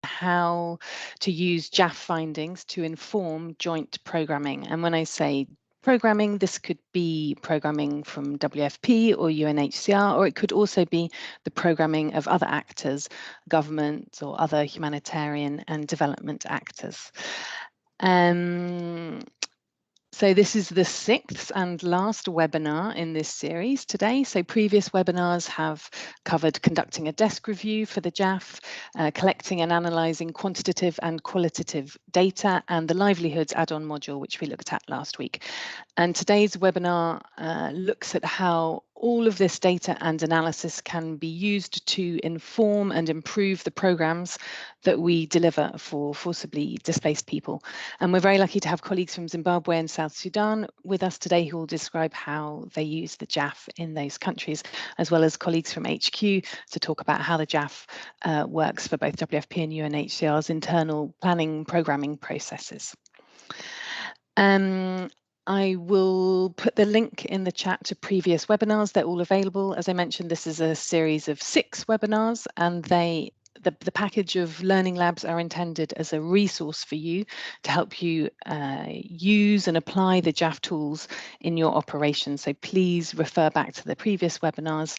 how to use JAF findings to inform joint programming. And when I say programming, this could be programming from WFP or UNHCR, or it could also be the programming of other actors, governments or other humanitarian and development actors. So this is the 6th and last webinar in this series today. So previous webinars have covered conducting a desk review for the JAF, collecting and analysing quantitative and qualitative data, and the livelihoods add-on module, which we looked at last week. And today's webinar looks at how all of this data and analysis can be used to inform and improve the programmes that we deliver for forcibly displaced people. And we're very lucky to have colleagues from Zimbabwe and South Sudan with us today who will describe how they use the JAF in those countries, as well as colleagues from HQ to talk about how the JAF works for both WFP and UNHCR's internal planning programming processes. I will put the link in the chat to previous webinars. They're all available. As I mentioned, this is a series of 6 webinars, and the package of learning labs are intended as a resource for you to help you use and apply the JAF tools in your operations. So please refer back to the previous webinars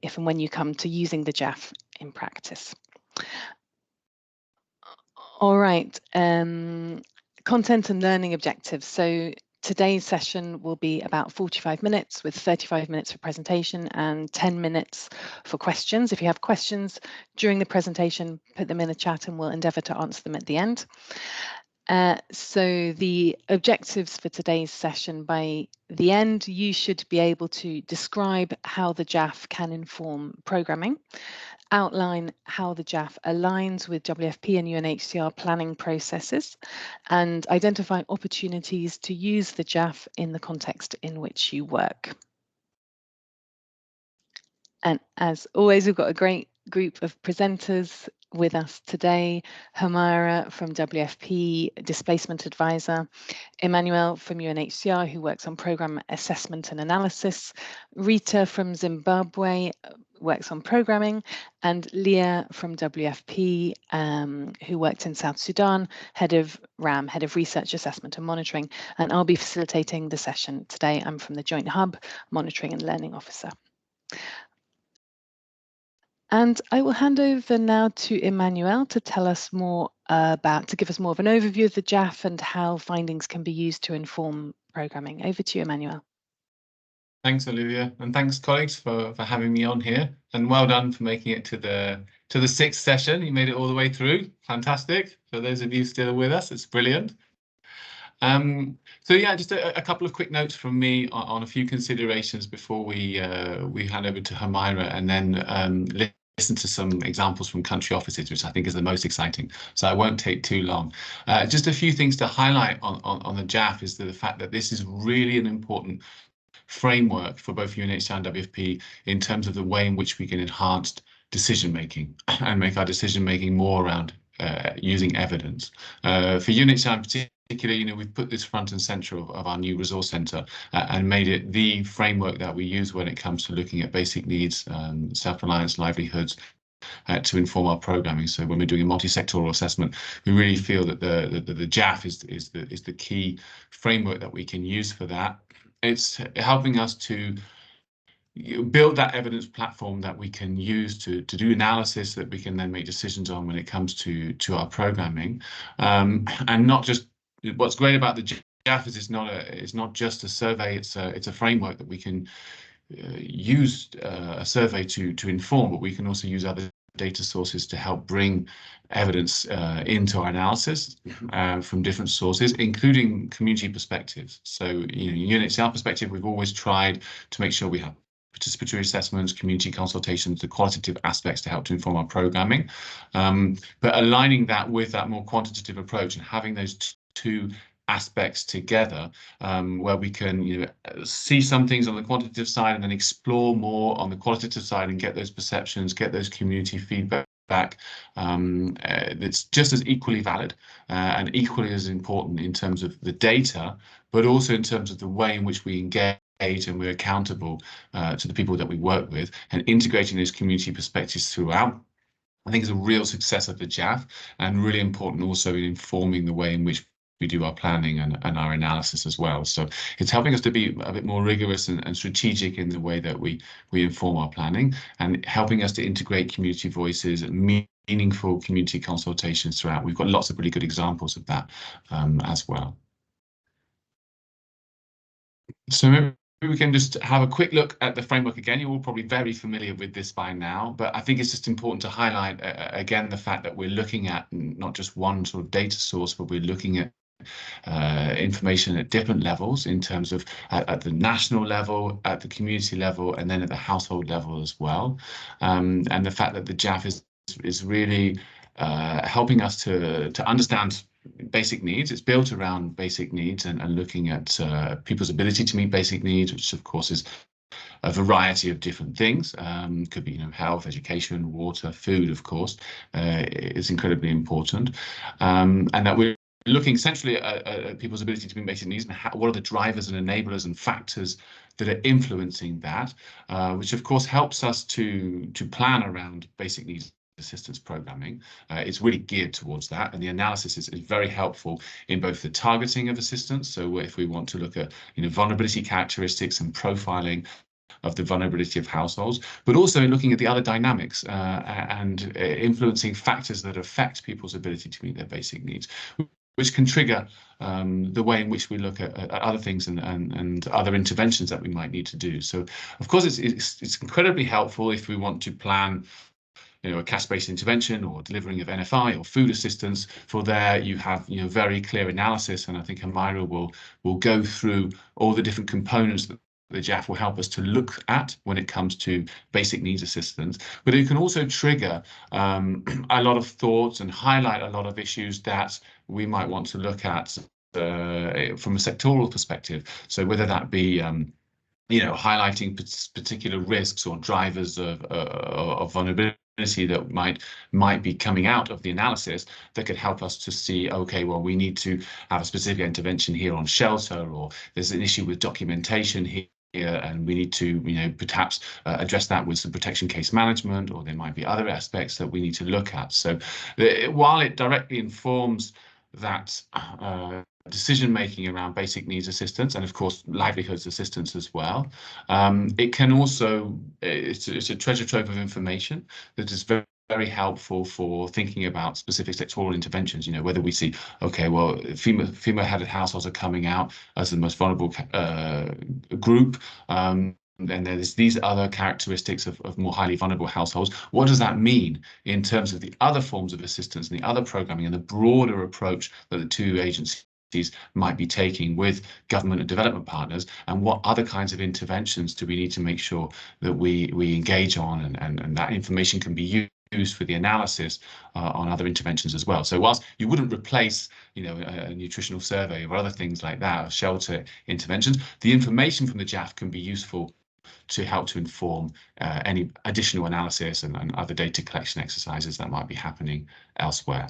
if and when you come to using the JAF in practice. All right, content and learning objectives. So today's session will be about 45 minutes with 35 minutes for presentation and 10 minutes for questions. If you have questions during the presentation, put them in the chat and we'll endeavour to answer them at the end. So the objectives for today's session, by the end, you should be able to describe how the JAF can inform programming, outline how the JAF aligns with WFP and UNHCR planning processes, and identify opportunities to use the JAF in the context in which you work. And as always, we've got a great group of presenters with us today. Humaira from WFP, Displacement Advisor, Emmanuel from UNHCR, who works on Programme Assessment and Analysis, Rita from Zimbabwe, works on programming, and Leah from WFP, who worked in South Sudan, Head of RAM, Head of Research Assessment and Monitoring, and I'll be facilitating the session today. I'm from the Joint Hub, Monitoring and Learning Officer. And I will hand over now to Emmanuel to tell us more to give us more of an overview of the JAF and how findings can be used to inform programming. Over to you, Emmanuel. Thanks, Olivia, and thanks, colleagues, for having me on here. And well done for making it to the 6th session. You made it all the way through. Fantastic. For those of you still with us, it's brilliant. So yeah, just a couple of quick notes from me on a few considerations before we hand over to Humaira, and then listen to some examples from country offices, which I think is the most exciting. So I won't take too long. Just a few things to highlight on the JAF is the fact that this is really an important framework for both UNHCR and WFP in terms of the way in which we can enhance decision making and make our decision making more around using evidence. For UNHCR in particular, we've put this front and center of our new resource center and made it the framework that we use when it comes to looking at basic needs, self-reliance, livelihoods, to inform our programming. So when we're doing a multi-sectoral assessment, we really feel that the JAF is the key framework that we can use for that. It's helping us to build that evidence platform that we can use to do analysis that we can then make decisions on when it comes to our programming. And not just, what's great about the JAF is it's not just a survey, it's a framework that we can use a survey to inform, but we can also use other data sources to help bring evidence into our analysis from different sources, including community perspectives. So, UNHCR perspective, we've always tried to make sure we have participatory assessments, community consultations, the qualitative aspects to help to inform our programming. But aligning that with that more quantitative approach and having those two aspects together, where we can see some things on the quantitative side and then explore more on the qualitative side and get those perceptions, get those community feedback. It's just as equally valid and equally as important in terms of the data, but also in terms of the way in which we engage and we're accountable to the people that we work with, and integrating those community perspectives throughout I think is a real success of the JAF, and really important also in informing the way in which we do our planning and our analysis as well. So it's helping us to be a bit more rigorous and strategic in the way that we inform our planning, and helping us to integrate community voices and meaningful community consultations throughout. We've got lots of really good examples of that as well. So maybe we can just have a quick look at the framework again. You're all probably very familiar with this by now, but I think it's just important to highlight again the fact that we're looking at not just one sort of data source, but we're looking at information at different levels in terms of at the national level, at the community level, and then at the household level as well. And the fact that the JAF is really helping us to understand basic needs. It's built around basic needs and looking at people's ability to meet basic needs, which of course is a variety of different things. Could be, health, education, water, food, of course, is incredibly important. And that we're looking essentially at people's ability to meet basic needs and what are the drivers and enablers and factors that are influencing that, which of course helps us to plan around basic needs assistance programming. It's really geared towards that, and the analysis is very helpful in both the targeting of assistance. So if we want to look at vulnerability characteristics and profiling of the vulnerability of households, but also in looking at the other dynamics and influencing factors that affect people's ability to meet their basic needs, which can trigger the way in which we look at other things and other interventions that we might need to do. So of course it's incredibly helpful if we want to plan a cash-based intervention or delivering of NFI or food assistance. For there you have very clear analysis, and I think Amira will go through all the different components that the JAF will help us to look at when it comes to basic needs assistance. But it can also trigger a lot of thoughts and highlight a lot of issues that we might want to look at from a sectoral perspective. So whether that be highlighting particular risks or drivers of vulnerability that might be coming out of the analysis that could help us to see, okay, well, we need to have a specific intervention here on shelter, or there's an issue with documentation here, and we need to, perhaps address that with some protection case management, or there might be other aspects that we need to look at. So while it directly informs that decision-making around basic needs assistance and of course livelihoods assistance as well, it can also, it's a treasure trove of information that is very helpful for thinking about specific sectoral interventions. Whether we see, okay, well, female-headed households are coming out as the most vulnerable group, and there's these other characteristics of more highly vulnerable households. What does that mean in terms of the other forms of assistance and the other programming and the broader approach that the two agencies might be taking with government and development partners, and what other kinds of interventions do we need to make sure that we engage on, and that information can be used for the analysis on other interventions as well. So whilst you wouldn't replace a nutritional survey or other things like that, or shelter interventions, the information from the JAF can be useful to help to inform any additional analysis and other data collection exercises that might be happening elsewhere.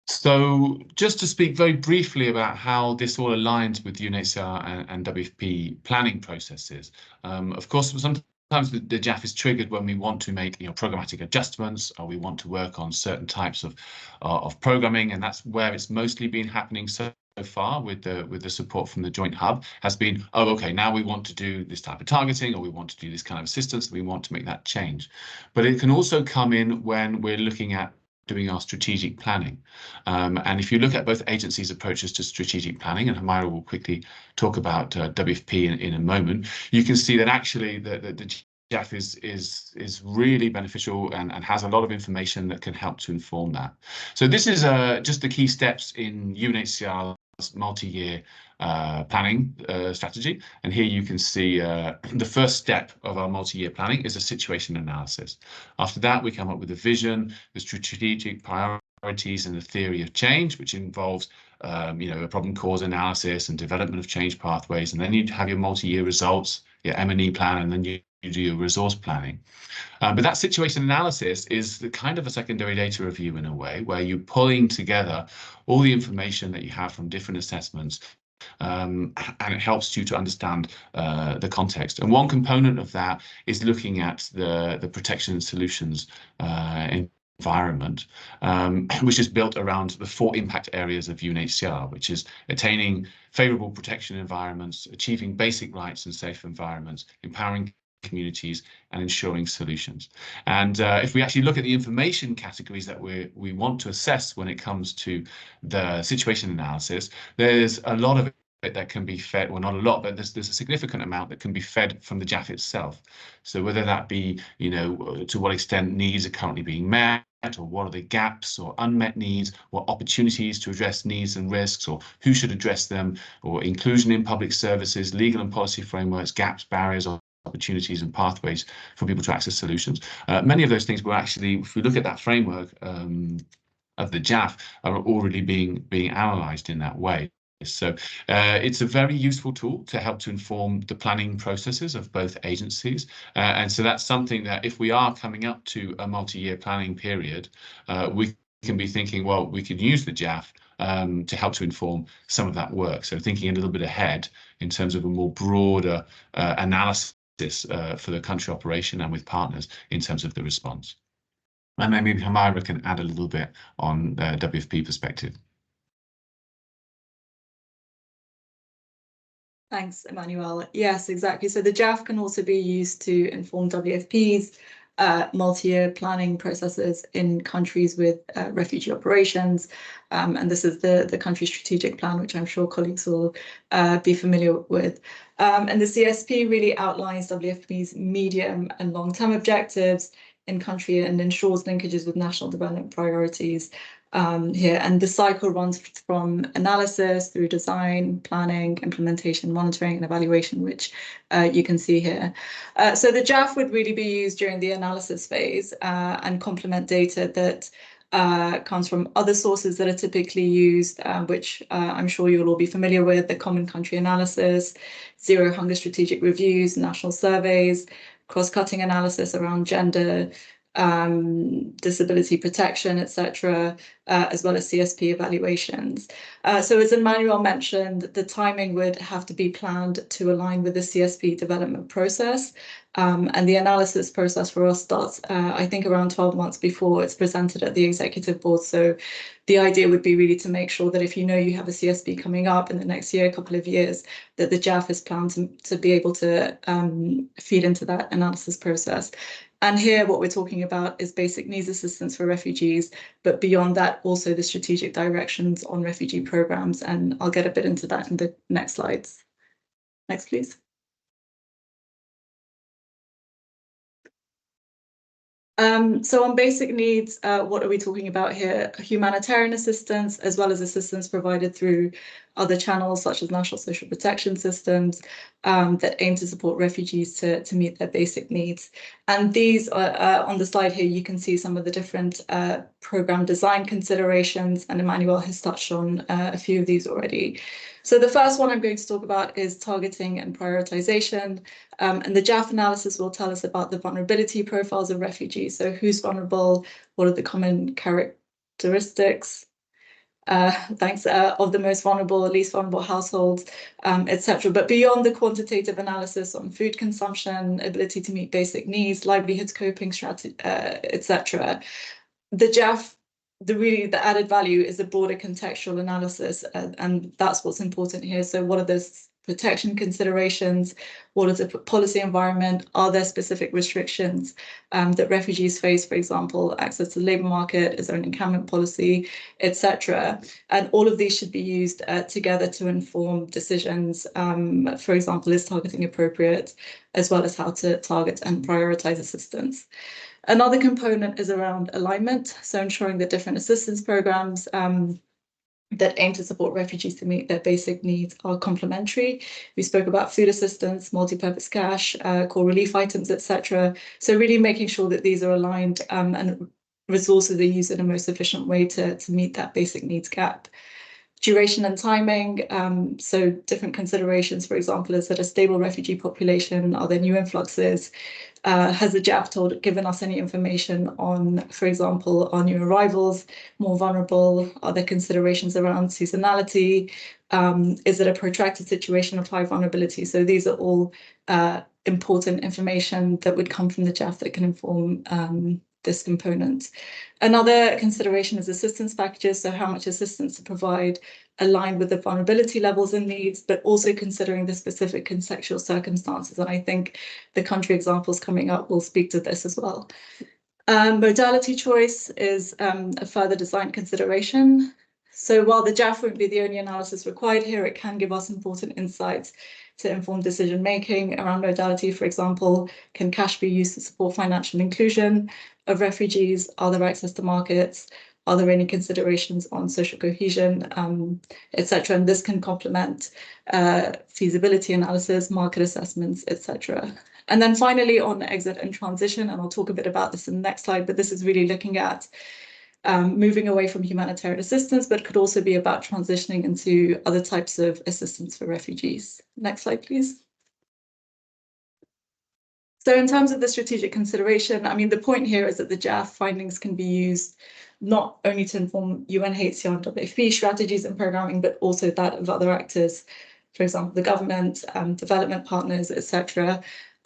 So just to speak very briefly about how this all aligns with UNHCR and WFP planning processes. Of course, sometimes the JAF is triggered when we want to make programmatic adjustments, or we want to work on certain types of programming, and that's where it's mostly been happening so far with the support from the Joint Hub, has been, oh, okay, now we want to do this type of targeting, or we want to do this kind of assistance, we want to make that change. But it can also come in when we're looking at doing our strategic planning. And if you look at both agencies' approaches to strategic planning, and Amira will quickly talk about WFP in a moment, you can see that actually the JAF is really beneficial and has a lot of information that can help to inform that. So this is just the key steps in UNHCR's multi-year planning strategy. And here you can see the first step of our multi-year planning is a situation analysis. After that, we come up with a vision, the strategic priorities, and the theory of change, which involves a problem cause analysis and development of change pathways. And then you have your multi-year results, your M&E plan, and then you do your resource planning. But that situation analysis is the kind of a secondary data review in a way, where you're pulling together all the information that you have from different assessments and it helps you to understand the context. And one component of that is looking at the protection solutions environment, which is built around the 4 impact areas of UNHCR, which is attaining favourable protection environments, achieving basic rights and safe environments, empowering communities, and ensuring solutions. And if we actually look at the information categories that we want to assess when it comes to the situation analysis, there's a lot of it that can be fed, well, not a lot, but there's a significant amount that can be fed from the JAF itself. So whether that be, to what extent needs are currently being met, or what are the gaps or unmet needs, what opportunities to address needs and risks, or who should address them, or inclusion in public services, legal and policy frameworks, gaps, barriers, or opportunities and pathways for people to access solutions. Many of those things were actually, if we look at that framework of the JAF, are already being analysed in that way. So it's a very useful tool to help to inform the planning processes of both agencies. And so that's something that if we are coming up to a multi-year planning period, we can be thinking, well, we could use the JAF to help to inform some of that work. So thinking a little bit ahead in terms of a more broader analysis for the country operation and with partners in terms of the response. And then maybe Humaira can add a little bit on the WFP perspective. Thanks, Emmanuel. Yes, exactly. So the JAF can also be used to inform WFP's multi-year planning processes in countries with refugee operations. And this is the country strategic plan, which I'm sure colleagues will be familiar with. And the CSP really outlines WFP's medium and long-term objectives in country and ensures linkages with national development priorities here. And the cycle runs from analysis through design, planning, implementation, monitoring, and evaluation, which you can see here. So the JAF would really be used during the analysis phase and complement data that comes from other sources that are typically used, which I'm sure you'll all be familiar with: the Common Country Analysis, Zero Hunger Strategic Reviews, national surveys, cross-cutting analysis around gender, disability protection, etc., as well as CSP evaluations. So as Emmanuel mentioned, the timing would have to be planned to align with the CSP development process. And the analysis process for us starts, I think, around 12 months before it's presented at the executive board. So the idea would be really to make sure that if you know you have a CSP coming up in the next year, couple of years, that the JAF is planned to be able to feed into that analysis process. And here what we're talking about is basic needs assistance for refugees, but beyond that, also the strategic directions on refugee programs. And I'll get a bit into that in the next slides. Next, please. So on basic needs, what are we talking about here? Humanitarian assistance, as well as assistance provided through other channels, such as national social protection systems, that aim to support refugees to meet their basic needs. And these are on the slide here, you can see some of the different program design considerations, and Emmanuel has touched on a few of these already. So the first one I'm going to talk about is targeting and prioritization. And the JAF analysis will tell us about the vulnerability profiles of refugees. So who's vulnerable, what are the common characteristics, of the most vulnerable, least vulnerable households, etc. But beyond the quantitative analysis on food consumption, ability to meet basic needs, livelihoods, coping strategy, etc., the JAF, the added value is a broader contextual analysis, and that's what's important here. So what are those protection considerations? What is the policy environment? Are there specific restrictions that refugees face, for example, access to the labour market? Is there an encampment policy, etc.? And all of these should be used together to inform decisions. For example, is targeting appropriate, as well as how to target and prioritise assistance. Another component is around alignment, so ensuring that different assistance programs that aim to support refugees to meet their basic needs are complementary. We spoke about food assistance, multi-purpose cash, core relief items, etc. So really making sure that these are aligned and resources are used in the most efficient way to meet that basic needs gap. Duration and timing, so different considerations, for example, is it a stable refugee population? Are there new influxes? Has the JAF given us any information on, for example, are new arrivals more vulnerable? Are there considerations around seasonality? Is it a protracted situation of high vulnerability? So these are all important information that would come from the JAF that can inform this component. Another consideration is assistance packages, so how much assistance to provide aligned with the vulnerability levels and needs, but also considering the specific contextual circumstances. And I think the country examples coming up will speak to this as well. Modality choice is a further design consideration. So while the JAF won't be the only analysis required here, it can give us important insights to inform decision-making around modality. For example, can cash be used to support financial inclusion of refugees? Are there access to markets? Are there any considerations on social cohesion, etc.? And this can complement feasibility analysis, market assessments, etc. And then finally on exit and transition, and I'll talk a bit about this in the next slide, but this is really looking at moving away from humanitarian assistance, but could also be about transitioning into other types of assistance for refugees. Next slide, please. So in terms of the strategic consideration, I mean, the point here is that the JAF findings can be used not only to inform UNHCR and WFP strategies and programming, but also that of other actors, for example, the government, development partners, etc.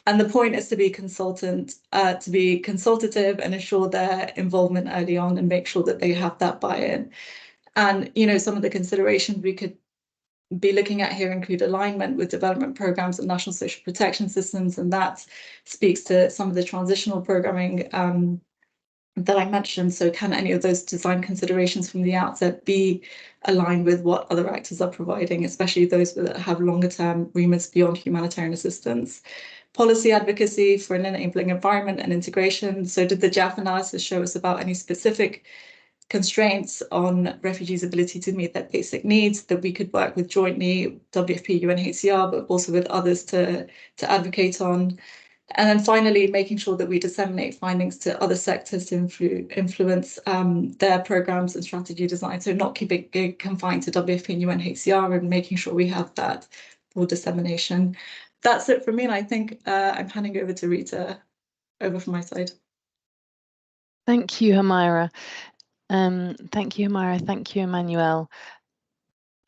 And the point is to be consultative and ensure their involvement early on and make sure that they have that buy-in. And, you know, some of the considerations we could be looking at here include alignment with development programs and national social protection systems, and that speaks to some of the transitional programming that I mentioned. So can any of those design considerations from the outset be aligned with what other actors are providing, especially those that have longer term remits beyond humanitarian assistance? Policy advocacy for an enabling environment and integration. So did the JAF analysis show us about any specific constraints on refugees' ability to meet their basic needs that we could work with jointly, WFP, UNHCR, but also with others to advocate on? And then finally, making sure that we disseminate findings to other sectors to influence their programs and strategy design. So not keeping it confined to WFP and UNHCR, and making sure we have that for dissemination. That's it from me, and I think I'm handing over to Rita, over from my side. Thank you, Humaira. Thank you, Humaira. Thank you, Emmanuel,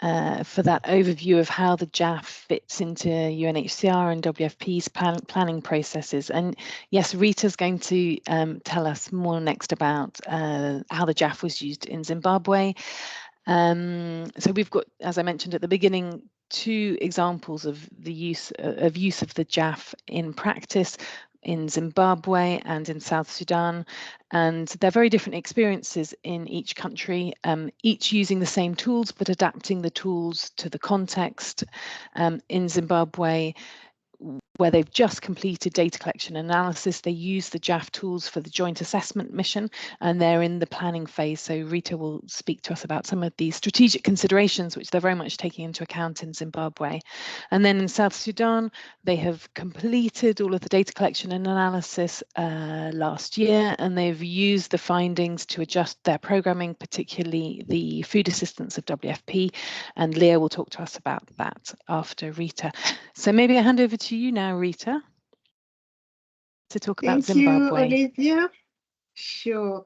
for that overview of how the JAF fits into UNHCR and WFP's planning processes. And yes, Rita's going to tell us more next about how the JAF was used in Zimbabwe. So we've got, as I mentioned at the beginning, two examples of the use of the JAF in practice in Zimbabwe and in South Sudan, and they're very different experiences in each country, each using the same tools but adapting the tools to the context. In Zimbabwe, where they've just completed data collection analysis, they use the JAF tools for the joint assessment mission, and they're in the planning phase. So Rita will speak to us about some of these strategic considerations, which they're very much taking into account in Zimbabwe. And then in South Sudan, they have completed all of the data collection and analysis last year, and they've used the findings to adjust their programming, particularly the food assistance of WFP. And Leah will talk to us about that after Rita. So maybe I hand over to you now, Rita, to talk about Zimbabwe. Thank you, Olivia. Sure.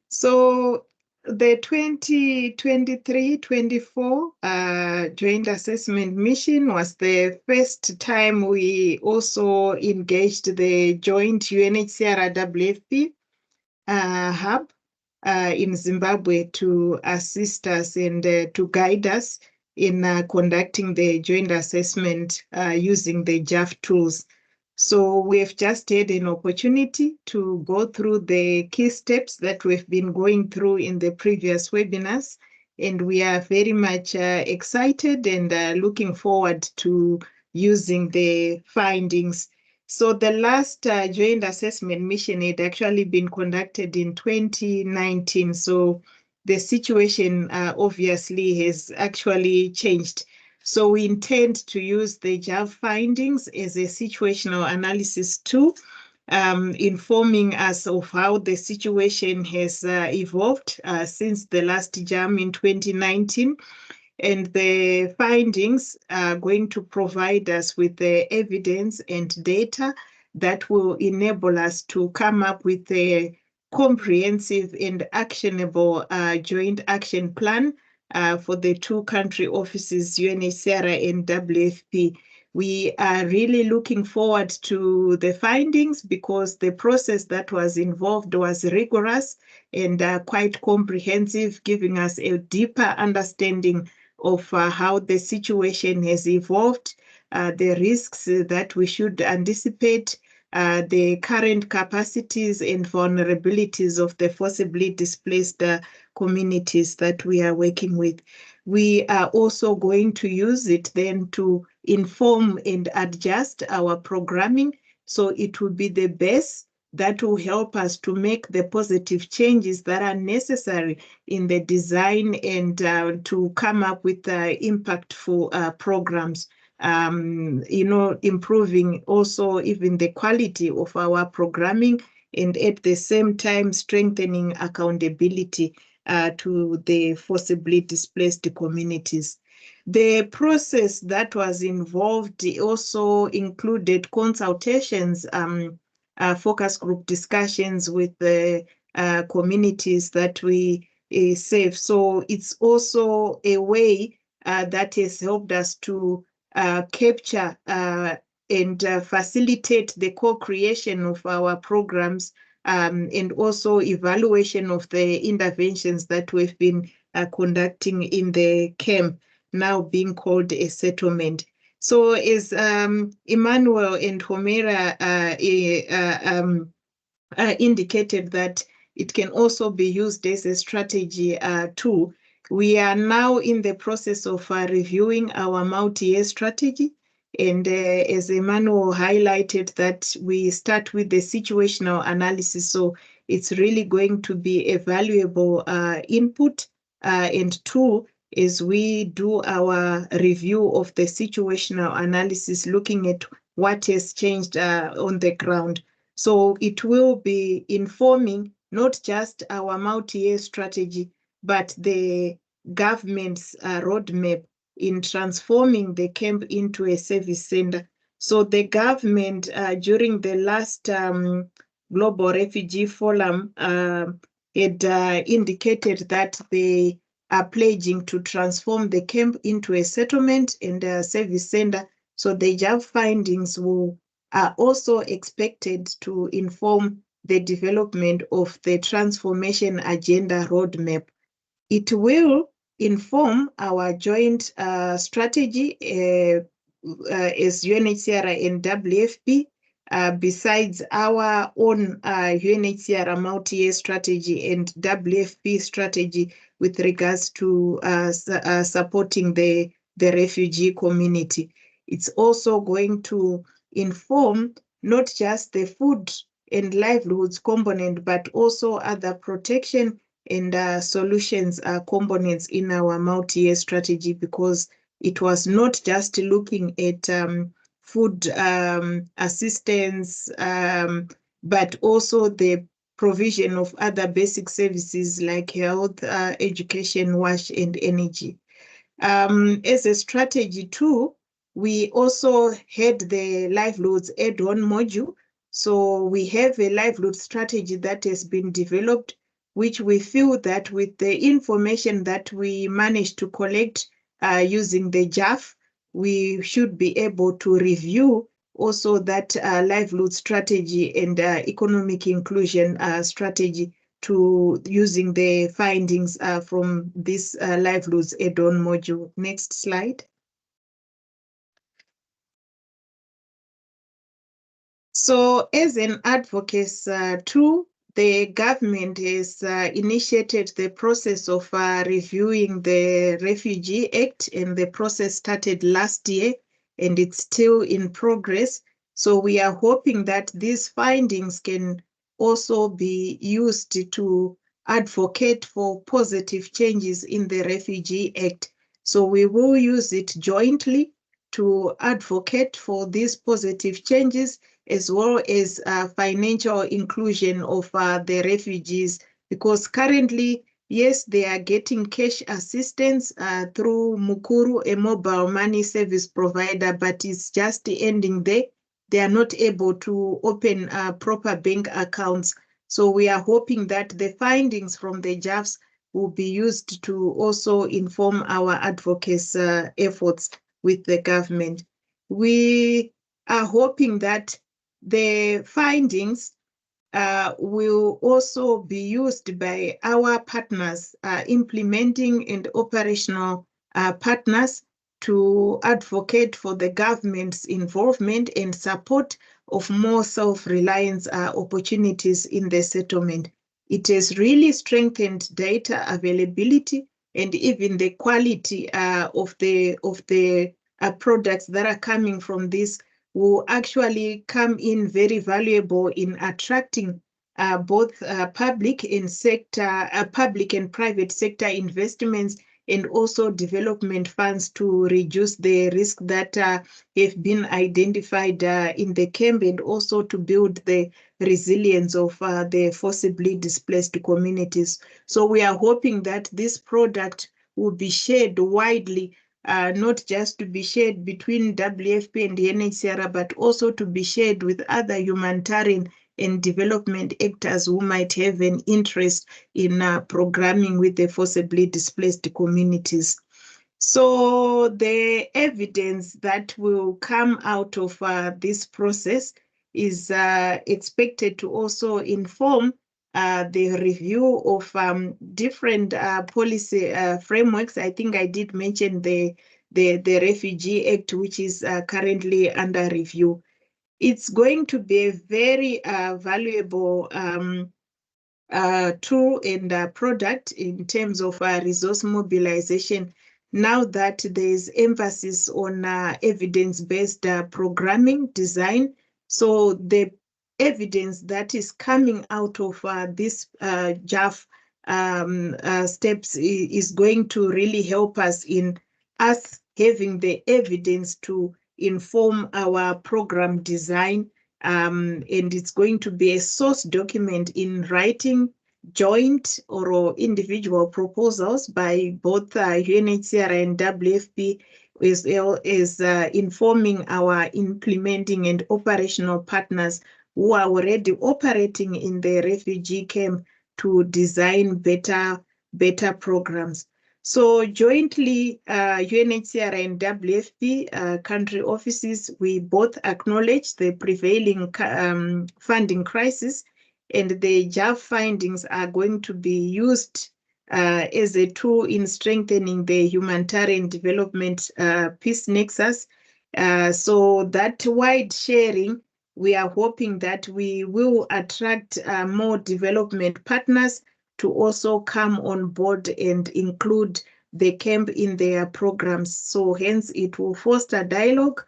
So the 2023-24 joint assessment mission was the first time we also engaged the joint UNHCR WFP hub in Zimbabwe to assist us and to guide us in conducting the joint assessment using the JAF tools. So we've just had an opportunity to go through the key steps that we've been going through in the previous webinars, and we are very much excited and looking forward to using the findings. So the last joint assessment mission had actually been conducted in 2019. So the situation obviously has actually changed. So we intend to use the JAF findings as a situational analysis tool, informing us of how the situation has evolved since the last JAM in 2019. And the findings are going to provide us with the evidence and data that will enable us to come up with a comprehensive and actionable joint action plan for the two country offices, UNHCR and WFP. We are really looking forward to the findings because the process that was involved was rigorous and quite comprehensive, giving us a deeper understanding of how the situation has evolved, the risks that we should anticipate, the current capacities and vulnerabilities of the forcibly displaced communities that we are working with. We are also going to use it then to inform and adjust our programming, so it will be the base that will help us to make the positive changes that are necessary in the design and to come up with impactful programs. Improving also even the quality of our programming and at the same time strengthening accountability to the forcibly displaced communities. The process that was involved also included consultations, focus group discussions with the communities that we serve. So it's also a way that has helped us to capture and facilitate the co-creation of our programs and also evaluation of the interventions that we've been conducting in the camp, now being called a settlement. So as Emmanuel and Homera indicated that it can also be used as a strategy tool, we are now in the process of reviewing our multi-year strategy. And as Emmanuel highlighted, that we start with the situational analysis. So it's really going to be a valuable input and tool as we do our review of the situational analysis, looking at what has changed on the ground. So it will be informing not just our multi-year strategy, but the government's roadmap in transforming the camp into a service center. So the government during the last Global Refugee Forum had indicated that they are pledging to transform the camp into a settlement and a service center. So the JAF findings are also expected to inform the development of the transformation agenda roadmap. It will inform our joint strategy as UNHCR and WFP, besides our own UNHCR multi-year strategy and WFP strategy with regards to supporting the refugee community. It's also going to inform not just the food and livelihoods component, but also other protection and solutions components in our multi-year strategy, because it was not just looking at food assistance, but also the provision of other basic services like health, education, wash, and energy. As a strategy too, we also had the livelihoods add-on module. So we have a livelihood strategy that has been developed, which we feel that with the information that we managed to collect using the JAF, we should be able to review also that livelihood strategy and economic inclusion strategy to using the findings from this livelihoods add-on module. Next slide. So as an advocacy tool, the government has initiated the process of reviewing the Refugee Act, and the process started last year and it's still in progress. So we are hoping that these findings can also be used to advocate for positive changes in the Refugee Act. So we will use it jointly to advocate for these positive changes, as well as financial inclusion of the refugees, because currently, Yes, they are getting cash assistance through Mukuru, a mobile money service provider, but it's just ending there. They are not able to open proper bank accounts. So we are hoping that the findings from the JAFs will be used to also inform our advocates' efforts with the government. We are hoping that the findings will also be used by our partners, implementing and operational partners, to advocate for the government's involvement and support of more self-reliance opportunities in the settlement. It has really strengthened data availability and even the quality of the products that are coming from this will actually come in very valuable in attracting both public and private sector investments, and also development funds to reduce the risk that have been identified in the camp, and also to build the resilience of the forcibly displaced communities. So we are hoping that this product will be shared widely, not just to be shared between WFP and UNHCR, but also to be shared with other humanitarian and development actors who might have an interest in programming with the forcibly displaced communities. So the evidence that will come out of this process is expected to also inform the review of different policy frameworks. I think I did mention the Refugee Act, which is currently under review. It's going to be a very valuable tool and product in terms of resource mobilization, now that there's emphasis on evidence-based programming design. So the evidence that is coming out of this JAF steps is going to really help us in us having the evidence to inform our program design, and it's going to be a source document in writing joint or individual proposals by both UNHCR and WFP, as well as informing our implementing and operational partners who are already operating in the refugee camp to design better programs. So jointly, UNHCR and WFP country offices, we both acknowledge the prevailing funding crisis, and the JAF findings are going to be used as a tool in strengthening the humanitarian development peace nexus. So that wide sharing, we are hoping that we will attract more development partners to also come on board and include the camp in their programs. So hence it will foster dialogue,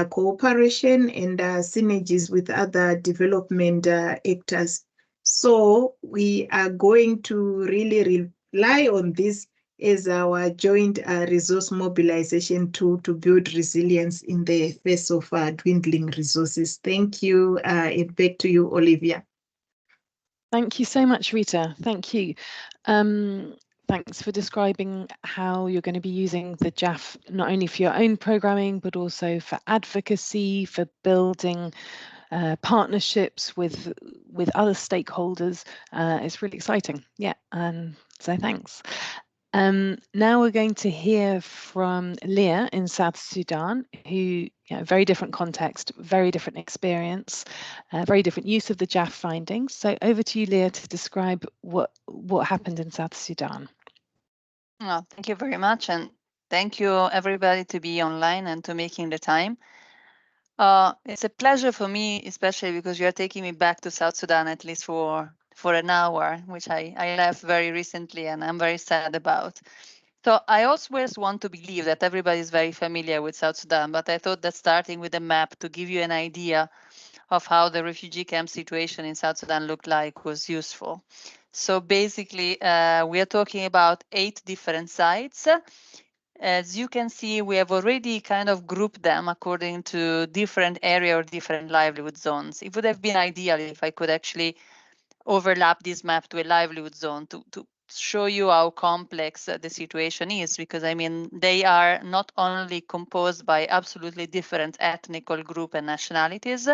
cooperation, and synergies with other development actors. So we are going to really rely on this as our joint resource mobilization tool to build resilience in the face of dwindling resources. Thank you, and back to you, Olivia. Thank you so much, Rita. Thank you. Thanks for describing how you're going to be using the JAF not only for your own programming, but also for advocacy, for building partnerships with other stakeholders. It's really exciting. Yeah, so thanks. Now we're going to hear from Leah in South Sudan, who, very different context, very different experience, very different use of the JAF findings. So over to you, Leah, to describe what happened in South Sudan. Oh, thank you very much, and thank you everybody to be online and to making the time. It's a pleasure for me, especially because you are taking me back to South Sudan, at least for an hour, which I left very recently, and I'm very sad about. So I always want to believe that everybody is very familiar with South Sudan, but I thought that starting with a map to give you an idea of how the refugee camp situation in South Sudan looked like was useful. So basically, we are talking about 8 different sites. As you can see, we have already kind of grouped them according to different area or different livelihood zones. It would have been ideal if I could actually overlap this map to a livelihood zone to show you how complex the situation is, because I mean, they are not only composed by absolutely different ethnical group and nationalities,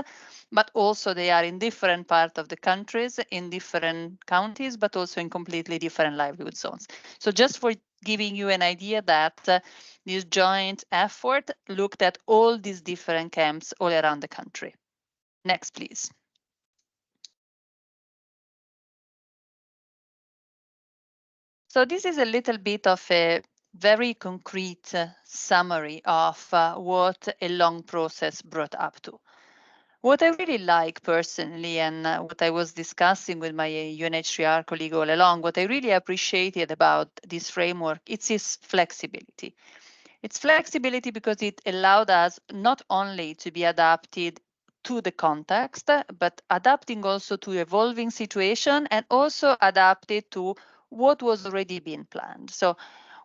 but also they are in different parts of the countries, in different counties, but also in completely different livelihood zones. So just for giving you an idea that this joint effort looked at all these different camps all around the country. Next, please. So this is a little bit of a very concrete summary of what a long process brought up to. What I really like personally, and what I was discussing with my UNHCR colleague all along, what I really appreciated about this framework, it's its flexibility. It's flexibility because it allowed us not only to be adapted to the context, but adapting also to evolving situation and also adapted to what was already being planned. So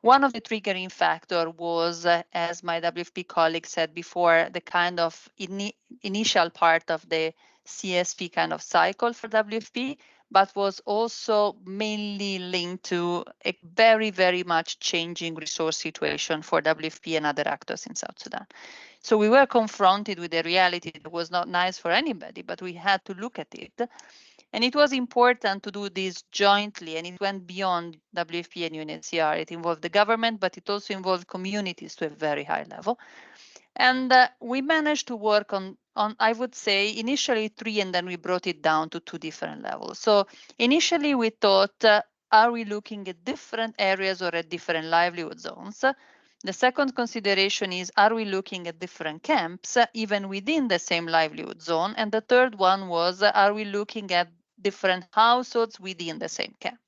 one of the triggering factor was, as my WFP colleague said before, the kind of initial part of the CSP kind of cycle for WFP, but was also mainly linked to a very, very much changing resource situation for WFP and other actors in South Sudan. So we were confronted with a reality that was not nice for anybody, but we had to look at it. And it was important to do this jointly, and it went beyond WFP and UNHCR. It involved the government, but it also involved communities to a very high level. And we managed to work on, I would say, initially 3, and then we brought it down to 2 different levels. So initially we thought, are we looking at different areas or at different livelihood zones? The second consideration is, are we looking at different camps, even within the same livelihood zone? And the third one was, are we looking at different households within the same camp?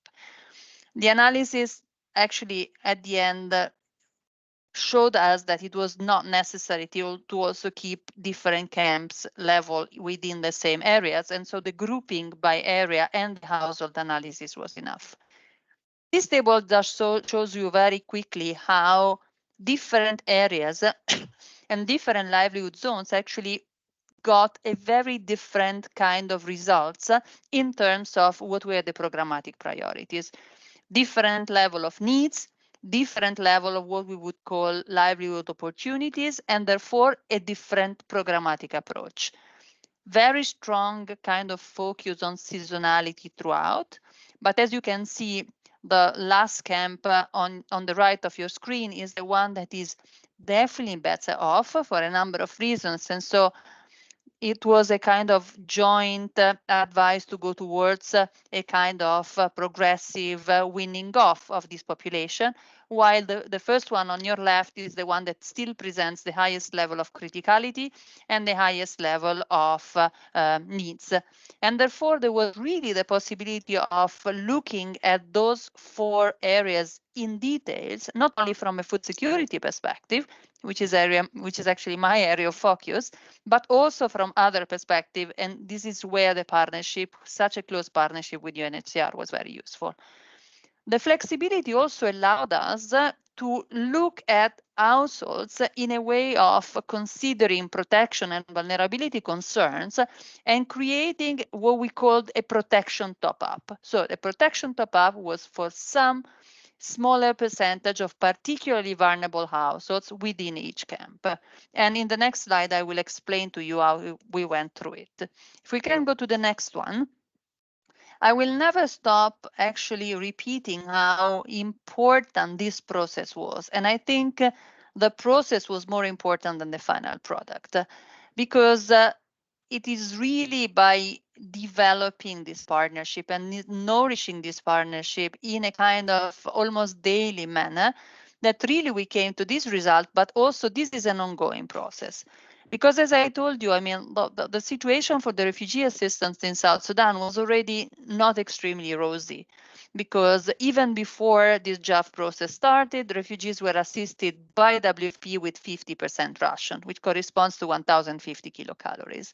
The analysis actually at the end showed us that it was not necessary to also keep different camps level within the same areas. And so the grouping by area and the household analysis was enough. This table just shows you very quickly how different areas and different livelihood zones actually got a very different kind of results in terms of what were the programmatic priorities. Different level of needs, different level of what we would call livelihood opportunities, and therefore a different programmatic approach. Very strong kind of focus on seasonality throughout. But as you can see, the last camp on the right of your screen is the one that is definitely better off for a number of reasons. And so it was a kind of joint advice to go towards a kind of progressive winning off of this population, while the first one on your left is the one that still presents the highest level of criticality and the highest level of needs. And therefore, there was really the possibility of looking at those 4 areas in details, not only from a food security perspective, which is actually my area of focus, but also from other perspective. And this is where the partnership, such a close partnership with UNHCR, was very useful. The flexibility also allowed us to look at households in a way of considering protection and vulnerability concerns and creating what we called a protection top-up. So the protection top-up was for some smaller percentage of particularly vulnerable households within each camp. And in the next slide, I will explain to you how we went through it. If we can go to the next one. I will never stop actually repeating how important this process was. And I think the process was more important than the final product, because it is really by developing this partnership and nourishing this partnership in a kind of almost daily manner that really we came to this result. But also this is an ongoing process. Because as I told you, I mean, the situation for the refugee assistance in South Sudan was already not extremely rosy, because even before this JAF process started, refugees were assisted by WFP with 50% ration, which corresponds to 1,050 kilocalories.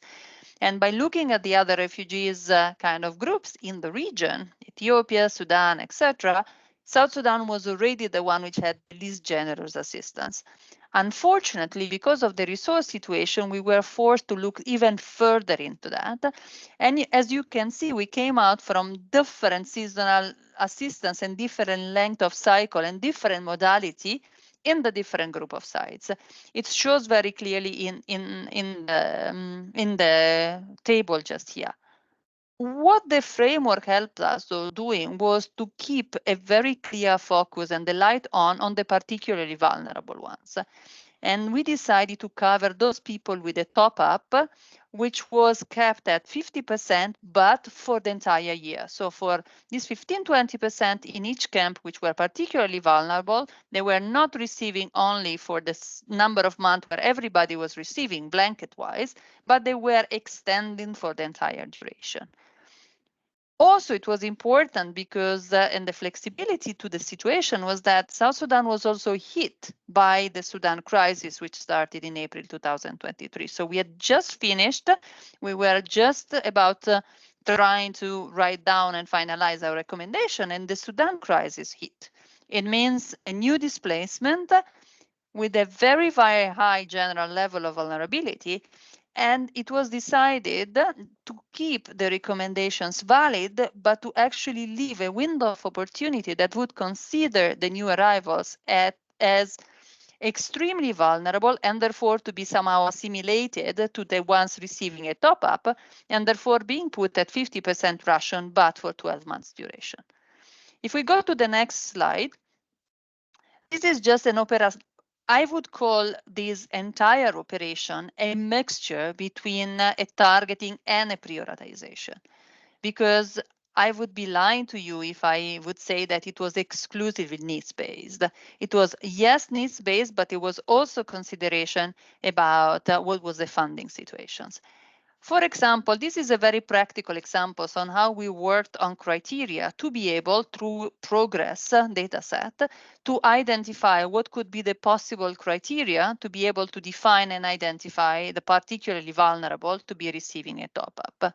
And by looking at the other refugees kind of groups in the region, Ethiopia, Sudan, etc., South Sudan was already the one which had the least generous assistance. Unfortunately, because of the resource situation, we were forced to look even further into that. And as you can see, we came out from different seasonal assistance and different length of cycle and different modality in the different group of sites. It shows very clearly in the table just here. What the framework helped us doing was to keep a very clear focus and the light on the particularly vulnerable ones. And we decided to cover those people with a top up, which was kept at 50%, but for the entire year. So for this 15-20% in each camp, which were particularly vulnerable, they were not receiving only for this number of months where everybody was receiving blanket-wise, but they were extending for the entire duration. Also, it was important because, and the flexibility to the situation was that South Sudan was also hit by the Sudan crisis, which started in April 2023. So we had just finished, we were just about trying to write down and finalize our recommendation, and the Sudan crisis hit. It means a new displacement with a very, very high general level of vulnerability. And it was decided to keep the recommendations valid, but to actually leave a window of opportunity that would consider the new arrivals as extremely vulnerable and therefore to be somehow assimilated to the ones receiving a top-up and therefore being put at 50% ration, but for 12 months duration. If we go to the next slide, this is just an I would call this entire operation a mixture between a targeting and a prioritization, because I would be lying to you if I would say that it was exclusively needs-based. It was, yes, needs-based, but it was also consideration about what was the funding situations. For example, this is a very practical example on how we worked on criteria to be able, through progress data set, to identify what could be the possible criteria to be able to define and identify the particularly vulnerable to be receiving a top-up.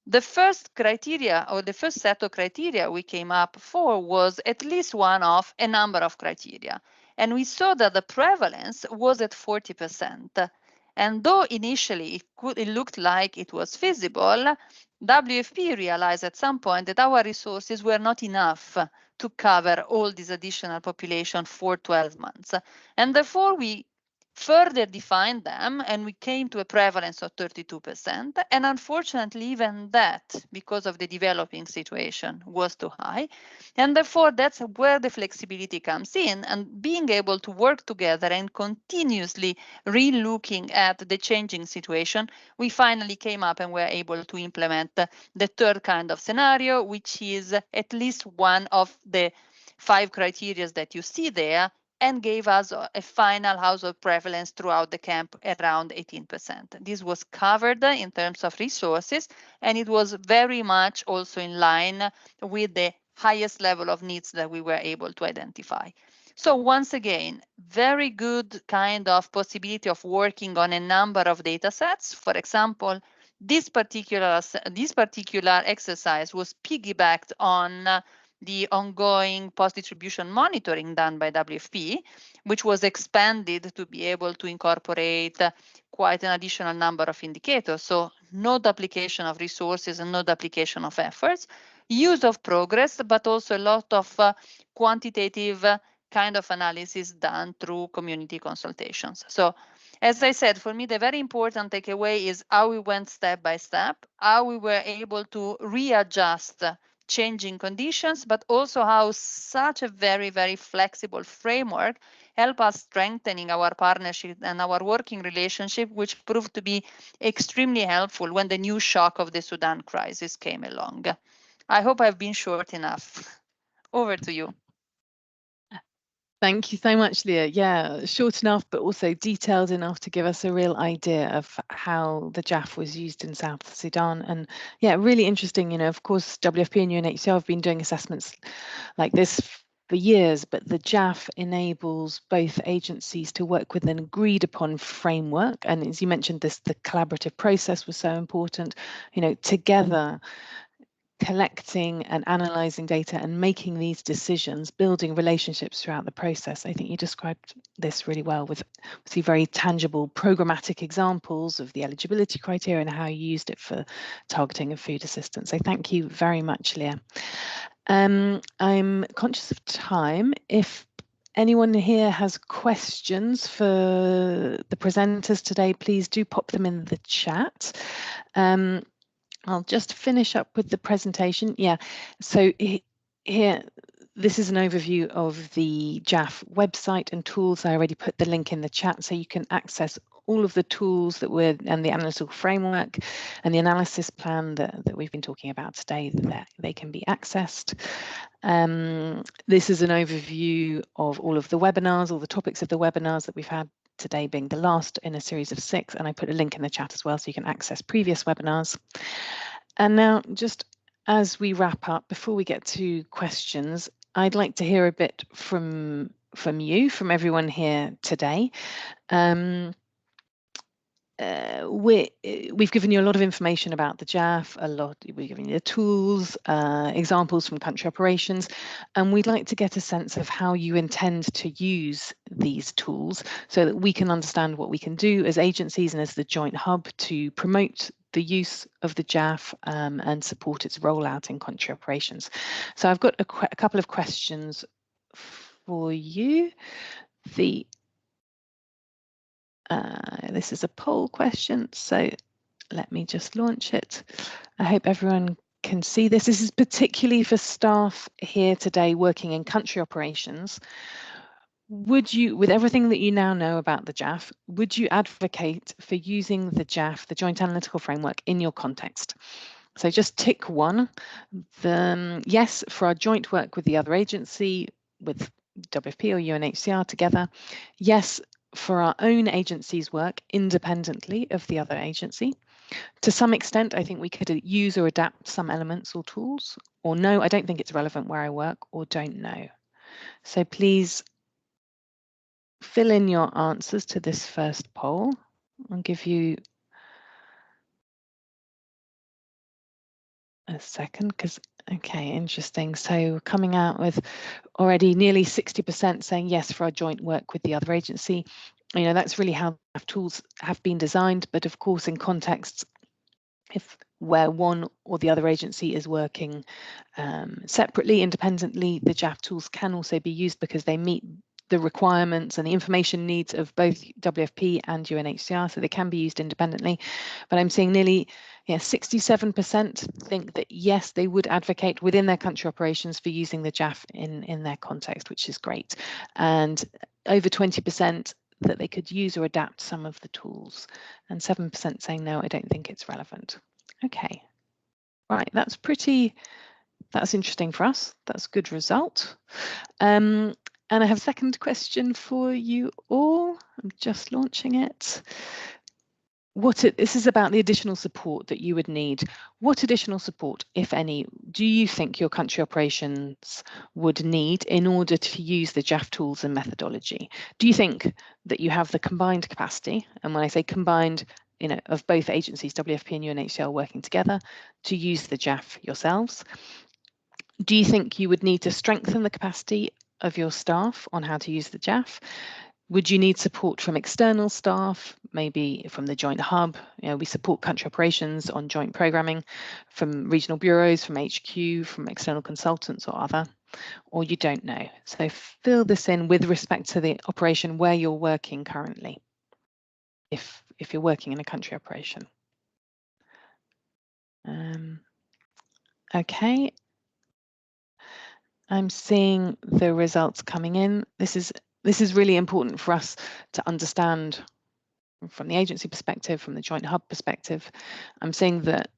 The first criteria, or the first set of criteria we came up for, was at least one of a number of criteria. And we saw that the prevalence was at 40%. And though initially it looked like it was feasible, WFP realized at some point that our resources were not enough to cover all this additional population for 12 months. And therefore, we further defined them and we came to a prevalence of 32%. And unfortunately, even that, because of the developing situation, was too high. And therefore, that's where the flexibility comes in, and being able to work together and continuously re-looking at the changing situation, we finally came up and were able to implement the third kind of scenario, which is at least one of the 5 criteria that you see there, and gave us a final household prevalence throughout the camp around 18%. This was covered in terms of resources, and it was very much also in line with the highest level of needs that we were able to identify. So once again, very good kind of possibility of working on a number of data sets. For example, this particular exercise was piggybacked on the ongoing post-distribution monitoring done by WFP, which was expanded to be able to incorporate quite an additional number of indicators. So no duplication of resources and no duplication of efforts, use of progress, but also a lot of quantitative kind of analysis done through community consultations. So as I said, for me, the very important takeaway is how we went step by step, how we were able to readjust changing conditions, but also how such a very, very flexible framework help us strengthening our partnership and our working relationship, which proved to be extremely helpful when the new shock of the Sudan crisis came along. I hope I've been short enough. Over to you. Thank you so much, Leah. Yeah, short enough, but also detailed enough to give us a real idea of how the JAF was used in South Sudan. And yeah, really interesting. You know, of course, WFP and UNHCR have been doing assessments like this for years, but the JAF enables both agencies to work with an agreed upon framework. And as you mentioned, the collaborative process was so important, you know, together collecting and analyzing data and making these decisions, building relationships throughout the process. I think you described this really well with very tangible programmatic examples of the eligibility criteria and how you used it for targeting of food assistance. So thank you very much, Leah. I'm conscious of time. If anyone here has questions for the presenters today, please do pop them in the chat. I'll just finish up with the presentation. Yeah, so here, this is an overview of the JAF website and tools. I already put the link in the chat so you can access all of the tools that we're, and the analytical framework and the analysis plan that we've been talking about today, that they can be accessed. This is an overview of all of the webinars, all the topics of the webinars that we've had, today being the last in a series of 6, and I put a link in the chat as well so you can access previous webinars. And now, just as we wrap up, before we get to questions, I'd like to hear a bit from you, from everyone here today. We've given you a lot of information about the JAF, we've given you the tools, examples from country operations, and we'd like to get a sense of how you intend to use these tools so that we can understand what we can do as agencies and as the joint hub to promote the use of the JAF and support its rollout in country operations. So I've got a couple of questions for you. This is a poll question, so let me just launch it. I hope everyone can see this. This is particularly for staff here today working in country operations. Would you, with everything that you now know about the JAF, would you advocate for using the JAF, the Joint Analytical Framework, in your context? So just tick 1. Yes, for our joint work with the other agency, with WFP or UNHCR together. Yes, for our own agency's work independently of the other agency. To some extent, I think we could use or adapt some elements or tools, or no, I don't think it's relevant where I work, or don't know. So please fill in your answers to this first poll. I'll give you a second because, okay, interesting. So coming out with already nearly 60% saying yes for our joint work with the other agency. You know, that's really how tools have been designed, but of course in contexts where one or the other agency is working separately, independently, the JAF tools can also be used because they meet the requirements and the information needs of both WFP and UNHCR, so they can be used independently. But I'm seeing nearly 67% think that yes, they would advocate within their country operations for using the JAF in their context, which is great. And over 20% that they could use or adapt some of the tools, and 7% saying no, I don't think it's relevant. Okay, right, that's interesting for us. That's a good result. And I have a second question for you all. I'm just launching it. This is about the additional support that you would need. What additional support, if any, do you think your country operations would need in order to use the JAF tools and methodology? Do you think that you have the combined capacity, and when I say combined, you know, of both agencies, WFP and UNHCR working together, to use the JAF yourselves? Do you think you would need to strengthen the capacity of your staff on how to use the JAF? Would you need support from external staff, maybe from the joint hub? You know, we support country operations on joint programming from regional bureaus, from HQ, from external consultants or other, or you don't know. So fill this in with respect to the operation where you're working currently, if you're working in a country operation. Okay. I'm seeing the results coming in. This is really important for us to understand from the agency perspective, from the joint hub perspective. I'm seeing that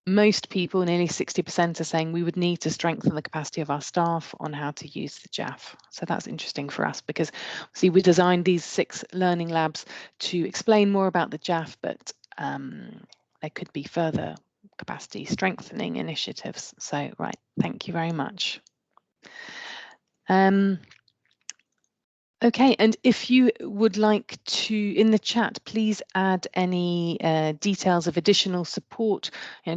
most people, nearly 60%, are saying we would need to strengthen the capacity of our staff on how to use the JAF. So that's interesting for us because, see, we designed these 6 learning labs to explain more about the JAF, but there could be further capacity strengthening initiatives. So, right, thank you very much. Okay, and if you would like to, in the chat, please add any details of additional support,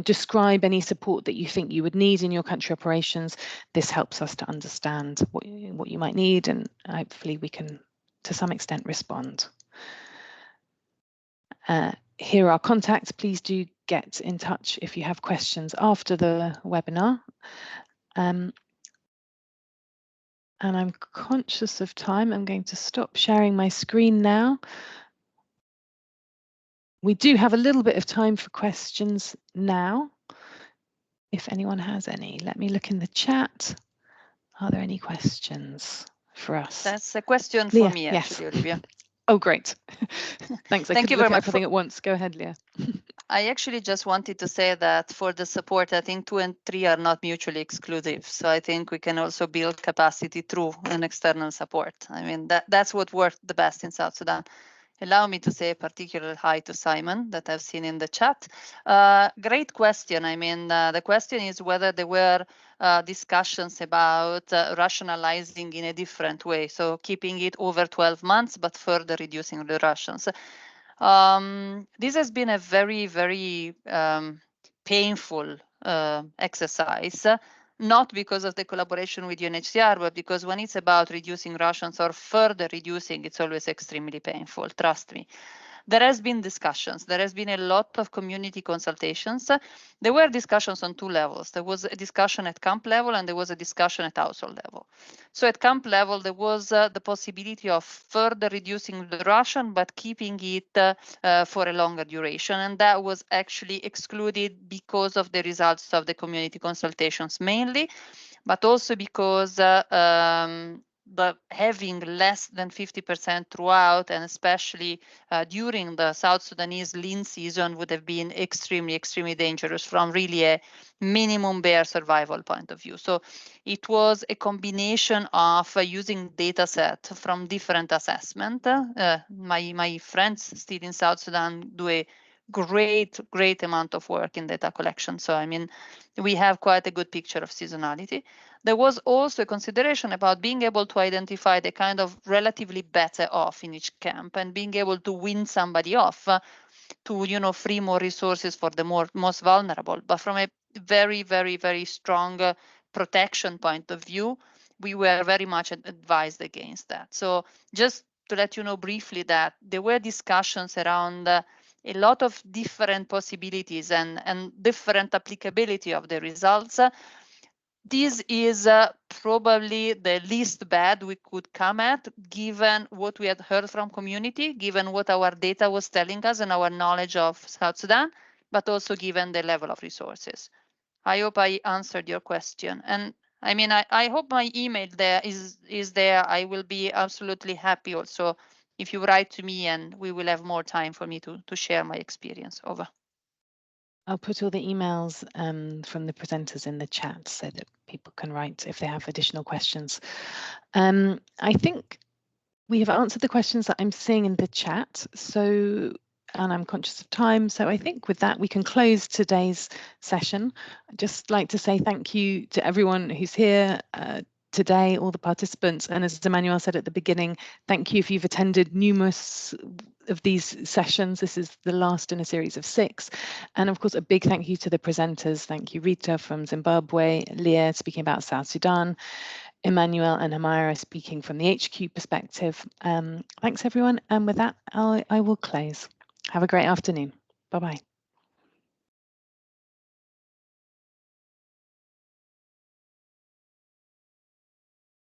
describe any support that you think you would need in your country operations. This helps us to understand what you might need, and hopefully we can, to some extent, respond. Here are our contacts. Please do get in touch if you have questions after the webinar. And I'm conscious of time. I'm going to stop sharing my screen now. We do have a little bit of time for questions now. If anyone has any, let me look in the chat. Are there any questions for us? That's a question Leah, for me, yes. actually, Olivia. Oh, great. Thanks. I Thank couldn't you look very at much. everything at once. Go ahead, Leah. I actually just wanted to say that for the support, I think 2 and 3 are not mutually exclusive. So I think we can also build capacity through an external support. I mean, that's what worked the best in South Sudan. Allow me to say a particular hi to Simon that I've seen in the chat. Great question. I mean, the question is whether there were discussions about rationalizing in a different way. So keeping it over 12 months, but further reducing the rations. This has been a very, very painful exercise, not because of the collaboration with UNHCR, but because when it's about reducing rations or further reducing, it's always extremely painful, trust me. There has been discussions. There has been a lot of community consultations. There were discussions on 2 levels. There was a discussion at camp level and there was a discussion at household level. So at camp level, there was the possibility of further reducing the ration, but keeping it for a longer duration. And that was actually excluded because of the results of the community consultations mainly, but also because the having less than 50% throughout, and especially during the South Sudanese lean season, would have been extremely, extremely dangerous from really a minimum bare survival point of view. So it was a combination of using data set from different assessment. My friends still in South Sudan do a great amount of work in data collection. So I mean, we have quite a good picture of seasonality. There was also a consideration about being able to identify the kind of relatively better off in each camp and being able to win somebody off to, free more resources for the most vulnerable. But from a very, very, very strong protection point of view, we were very much advised against that. So just to let you know briefly that there were discussions around a lot of different possibilities and different applicability of the results. This is probably the least bad we could come at, given what we had heard from community, given what our data was telling us and our knowledge of South Sudan, but also given the level of resources. I hope I answered your question. And I mean, I hope my email there is there. I will be absolutely happy also if you write to me, and we will have more time for me to share my experience. Over. I'll put all the emails from the presenters in the chat so that people can write if they have additional questions. I think we have answered the questions that I'm seeing in the chat. So, and I'm conscious of time. So I think with that, we can close today's session. I'd just like to say thank you to everyone who's here today, all the participants. And as Emmanuel said at the beginning, thank you if you've attended numerous of these sessions. This is the last in a series of 6. And of course, a big thank you to the presenters. Thank you, Rita from Zimbabwe, Leah speaking about South Sudan, Emmanuel and Amira speaking from the HQ perspective. Thanks, everyone. And with that, I will close. Have a great afternoon. Bye-bye.